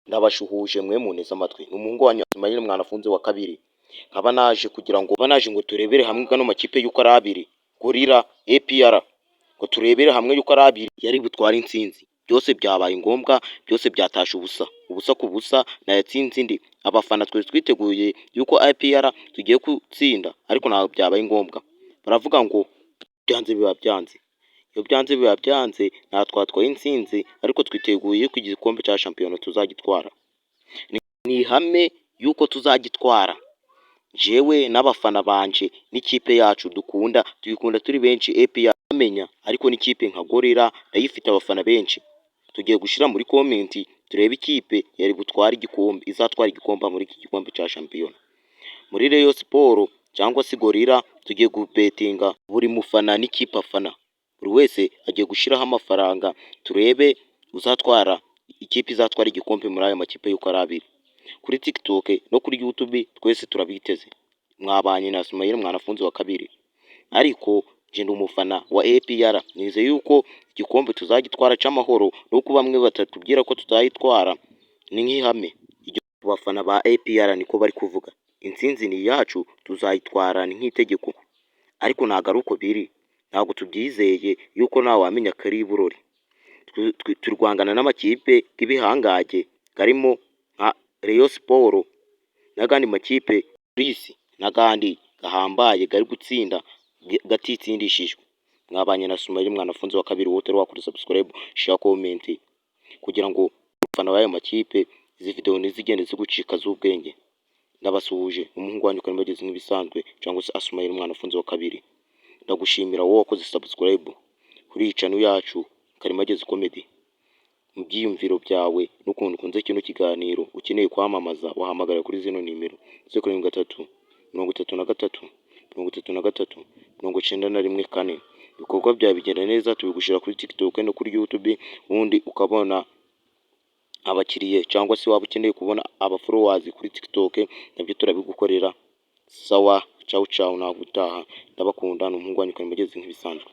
Ndabashuhuje mwe muneze amatwi, ni umuhungu wanyu Ismail Mwanafunzi wa kabiri, nkaba naje ngo turebere hamwe gano makipe y'uko ari abiri, Gorilla APR, ngo turebere hamwe yuko ari abiri yari butware intsinzi, byose byabaye ngombwa, byose byatashe ubusa ku busa, nayatsinze indi, abafana twari twiteguye yuko APR tugiye gutsinda, ariko ntabwo byabaye ngombwa, baravuga ngo byanze biba byanze, iyo byanze biba byanze, nta twatwaye intsinzi, ariko twiteguye ko igikombe cya shampiyona tuzagitwara, ni ihame yuko tuzagitwara, jewe n'abafana banje n'ikipe yacu dukunda, tuyikunda turi benshi APR amenya, ariko n'ikipe nka Gorilla nayo ifite abafana benshi, tugiye gushyira muri komenti turebe ikipe yari butware igikombe, izatwara igikombe muri iki gikombe cya shampiyona, muri Rayon Sport cyangwa se Gorilla tugiye gubetinga buri mufana n'ikipe afana, buri wese agiye gushyiraho amafaranga, turebe uzatwara ikipe izatwara igikombe muri aya makipe y'uko ari abiri, kuri TikTok no kuri YouTube twese turabiteze, mwabanye na Ismail Mwanafunzi wa kabiri, ariko je ndi umufana wa APR, nize yuko igikombe tuzagitwara c'amahoro, nuko bamwe batatubwira ko tutayitwara, ni nk'ihame, abafana ba APR niko bari kuvuga, intsinzi ni yacu tuzayitwara, ni nk'itegeko, ariko ntago ari uko biri, ntabwo tubyizeye yuko nawe wamenya ko ari iburori, turwangana n'amakipe y'ibihangage karimo nka Rayon Sport n'agandi makipe Police n'agandi gahambaye gari gutsinda gatitsindishijwe, mwabanye na Ismail Mwanafunzi wa kabiri, wowe wakora subscribe, share, comment, kugira ngo abafana b'ayo makipe izi video ntizigende zigucika z'ubwenge, ndabasuhuje, umuhungu wanyu Karimo ageze nk'ibisanzwe, cyangwa se Ismail Mwanafunzi wa kabiri, ndagushimira wowe wakoze subscribe kuri iyi channel yacu Karimo ageze comedy, mu byiyumviro byawe n'ukuntu ukunze kino kiganiro, ukeneye kwamamaza wahamagara kuri zino nimero 07 33 33 91 ibikorwa byawe bigenda neza, tubigushira kuri TikTok no kuri YouTube, ubundi ukabona abakiriye, cyangwa se waba ukeneye kubona followers kuri TikTok, nabyo turabigukorera. Sawa, ciao ciao, nagutaha, ndabakunda, n'umuhungu wanyu Karimo ageze nk'ibisanzwe.